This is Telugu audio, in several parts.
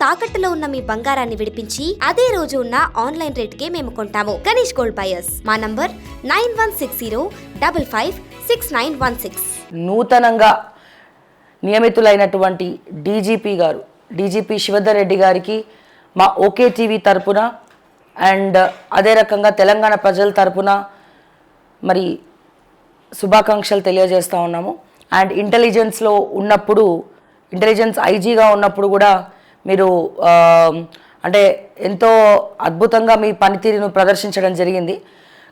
తాకట్టులో ఉన్న మీ బంగారాన్ని విడిపించి అదే రోజు ఉన్న ఆన్లైన్ రేట్కే మేము కొంటాము. Ganesh gold buyers. మా నంబర్ 9160556916. నూతనంగా నియమితులైనటువంటి డీజీపీ శివధర్ రెడ్డి గారికి మా ఓకే టీవీ తరపున అండ్ అదే రకంగా తెలంగాణ ప్రజల తరపున మరి శుభాకాంక్షలు తెలియజేస్తూ ఉన్నాము. అండ్ ఇంటెలిజెన్స్లో ఉన్నప్పుడు, ఇంటెలిజెన్స్ ఐజీగా ఉన్నప్పుడు కూడా మీరు అంటే ఎంతో అద్భుతంగా మీ పనితీరును ప్రదర్శించడం జరిగింది.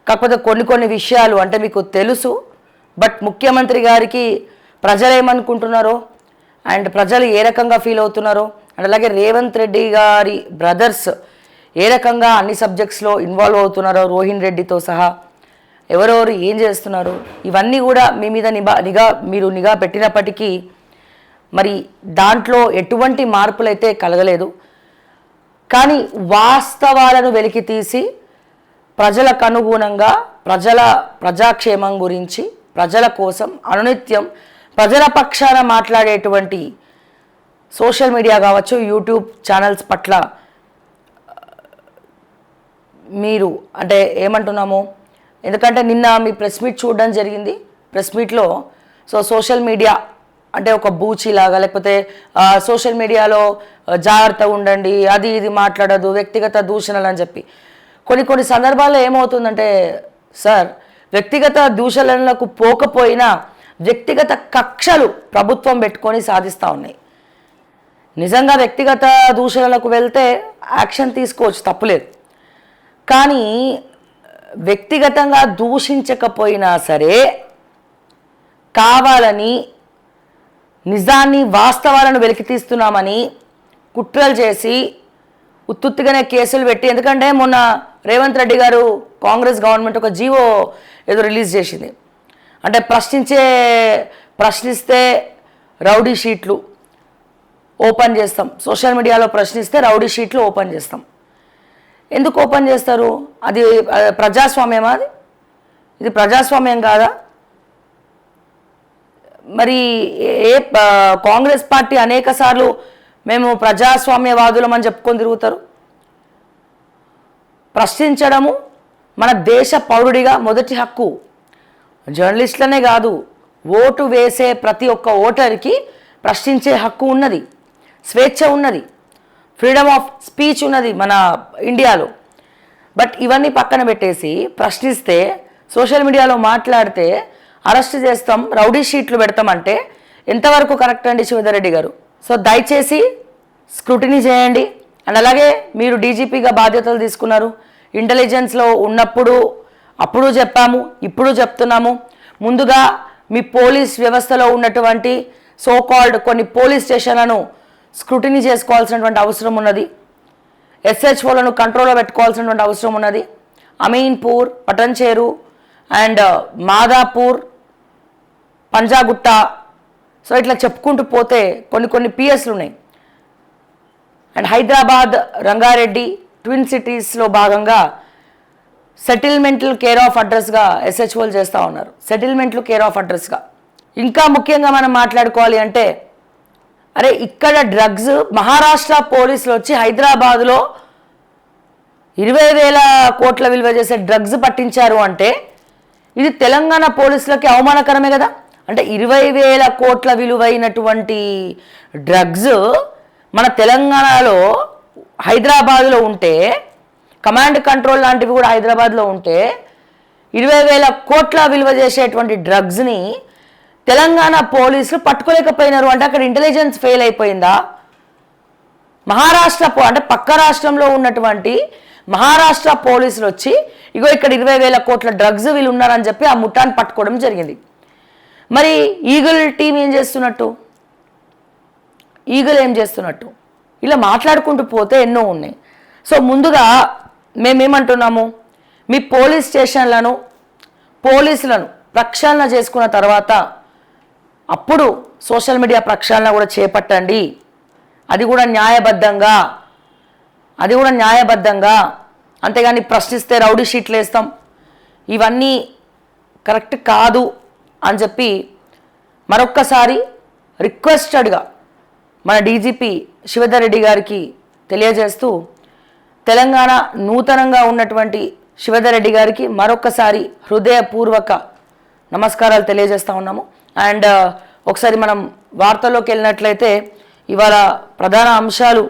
కాకపోతే కొన్ని విషయాలు అంటే మీకు తెలుసు, బట్ ముఖ్యమంత్రి గారికి ప్రజలు ఏమనుకుంటున్నారో అండ్ ప్రజలు ఏ రకంగా ఫీల్ అవుతున్నారో అండ్ అలాగే రేవంత్ రెడ్డి గారి బ్రదర్స్ ఏ రకంగా అన్ని సబ్జెక్ట్స్లో ఇన్వాల్వ్ అవుతున్నారో, రోహిన్ రెడ్డితో సహా ఎవరెవరు ఏం చేస్తున్నారు, ఇవన్నీ కూడా మీ మీద మీరు నిఘా పెట్టినప్పటికీ మరి దాంట్లో ఎటువంటి మార్పులు అయితే కలగలేదు. కానీ వాస్తవాలను వెలికి తీసి ప్రజలకు అనుగుణంగా ప్రజాక్షేమం గురించి ప్రజల కోసం అనునిత్యం ప్రజల పక్షాన మాట్లాడేటువంటి సోషల్ మీడియా కావచ్చు, యూట్యూబ్ ఛానల్స్ పట్ల మీరు అంటే ఏమంటున్నాము, ఎందుకంటే నిన్న మీ ప్రెస్ మీట్ చూడడం జరిగింది. ప్రెస్ మీట్లో సోషల్ మీడియా అంటే ఒక బూచిలాగా, లేకపోతే సోషల్ మీడియాలో జాగ్రత్తగా ఉండండి, అది ఇది మాట్లాడదు, వ్యక్తిగత దూషణలు అని చెప్పి కొన్ని సందర్భాల్లో ఏమవుతుందంటే సార్, వ్యక్తిగత దూషణలకు పోకపోయినా వ్యక్తిగత కక్షలు ప్రభుత్వం పెట్టుకొని సాధిస్తూ ఉన్నాయి. నిజంగా వ్యక్తిగత దూషణలకు వెళ్తే యాక్షన్ తీసుకోవచ్చు, తప్పులేదు. కానీ వ్యక్తిగతంగా దూషించకపోయినా సరే కావాలని నిజాన్ని వాస్తవాలను వెలికితీస్తున్నామని కుట్రలు చేసి ఉత్తుత్తిగానే కేసులు పెట్టి, ఎందుకంటే మొన్న రేవంత్ రెడ్డి గారు కాంగ్రెస్ గవర్నమెంట్ ఒక జీవో ఏదో రిలీజ్ చేసింది. అంటే ప్రశ్నిస్తే రౌడీ షీట్లు ఓపెన్ చేస్తాం, సోషల్ మీడియాలో ప్రశ్నిస్తే రౌడీ షీట్లు ఓపెన్ చేస్తాం. ఎందుకు ఓపెన్ చేస్తారు? అది ప్రజాస్వామ్యమా? ఇది ప్రజాస్వామ్యం కాదా? మరి కాంగ్రెస్ పార్టీ అనేక సార్లు మేము ప్రజాస్వామ్యవాదులం అని చెప్పుకొని తిరుగుతారు. ప్రశ్నించడము మన దేశ పౌరుడిగా మొదటి హక్కు. జర్నలిస్టులనే కాదు, ఓటు వేసే ప్రతి ఒక్క ఓటర్కి ప్రశ్నించే హక్కు ఉన్నది, స్వేచ్ఛ ఉన్నది, ఫ్రీడమ్ ఆఫ్ స్పీచ్ ఉన్నది మన ఇండియాలో. బట్ ఇవన్నీ పక్కన పెట్టేసి ప్రశ్నిస్తే, సోషల్ మీడియాలో మాట్లాడితే అరెస్ట్ చేస్తాం, రౌడీ షీట్లు పెడతామంటే ఎంతవరకు కరెక్ట్ అండి శివధర్ రెడ్డి గారు? సో దయచేసి స్క్రూటినీ చేయండి. అండ్ అలాగే మీరు డీజీపీగా బాధ్యతలు తీసుకున్నారు. ఇంటెలిజెన్స్లో ఉన్నప్పుడు అప్పుడు చెప్పాము, ఇప్పుడు చెప్తున్నాము. ముందుగా మీ పోలీస్ వ్యవస్థలో ఉన్నటువంటి సోకాల్డ్ కొన్ని పోలీస్ స్టేషన్లను స్క్రూటినీ చేసుకోవాల్సినటువంటి అవసరం ఉన్నది. ఎస్హెచ్ఓలను కంట్రోల్లో పెట్టుకోవాల్సినటువంటి అవసరం ఉన్నది. అమీన్పూర్, పటన్చేరు అండ్ మాదాపూర్, పంజాగుట్ట, సో ఇట్లా చెప్పుకుంటూ పోతే కొన్ని పిఎస్లు ఉన్నాయి. అండ్ హైదరాబాద్, రంగారెడ్డి ట్విన్ సిటీస్లో భాగంగా సెటిల్మెంటల్ కేర్ ఆఫ్ అడ్రస్గా ఎస్హెచ్ఓలు చేస్తూ ఉన్నారు. సెటిల్మెంట్లు కేర్ ఆఫ్ అడ్రస్గా. ఇంకా ముఖ్యంగా మనం మాట్లాడుకోవాలి అంటే, అరే ఇక్కడ డ్రగ్స్ మహారాష్ట్ర పోలీసులు వచ్చి హైదరాబాదులో 20,000 కోట్ల విలువ చేసే డ్రగ్స్ పట్టించారు అంటే ఇది తెలంగాణ పోలీసులకి అవమానకరమే కదా. అంటే 20,000 కోట్ల విలువైనటువంటి డ్రగ్స్ మన తెలంగాణలో హైదరాబాద్లో ఉంటే, కమాండ్ కంట్రోల్ లాంటివి కూడా హైదరాబాద్లో ఉంటే 20,000 కోట్ల విలువ చేసేటువంటి డ్రగ్స్ని తెలంగాణ పోలీసులు పట్టుకోలేకపోయినారు అంటే అక్కడ ఇంటెలిజెన్స్ ఫెయిల్ అయిపోయిందా? మహారాష్ట్ర అంటే పక్క రాష్ట్రంలో ఉన్నటువంటి మహారాష్ట్ర పోలీసులు వచ్చి ఇగో ఇక్కడ 20,000 కోట్ల డ్రగ్స్ వీళ్ళు ఉన్నారని చెప్పి ఆ ముఠాన్ని పట్టుకోవడం జరిగింది. మరి ఈగల్ టీం ఏం చేస్తున్నట్టు, ఈగల్ ఏం చేస్తున్నట్టు, ఇలా మాట్లాడుకుంటూ పోతే ఎన్నో ఉన్నాయి. సో ముందుగా మేమేమంటున్నాము, మీ పోలీస్ స్టేషన్లను పోలీసులను ప్రక్షాళన చేసుకున్న తర్వాత అప్పుడు సోషల్ మీడియా ప్రక్షాళన కూడా చేపట్టండి. అది కూడా న్యాయబద్ధంగా, అంతేగాని ప్రశ్నిస్తే రౌడీ షీట్లు వేస్తాం, ఇవన్నీ కరెక్ట్ కాదు అని చెప్పి మరొక్కసారి రిక్వెస్టెడ్గా మన డీజీపీ శివధర్ రెడ్డి గారికి తెలియజేస్తూ తెలంగాణ నూతనంగా ఉన్నటువంటి శివధర్ రెడ్డి గారికి మరొకసారి హృదయపూర్వక నమస్కారాలు తెలియజేస్తూ ఉన్నాము. అండ్ ఒకసారి మనం వార్తల్లోకి వెళ్ళినట్లయితే ఇవాళ ప్రధాన అంశాలు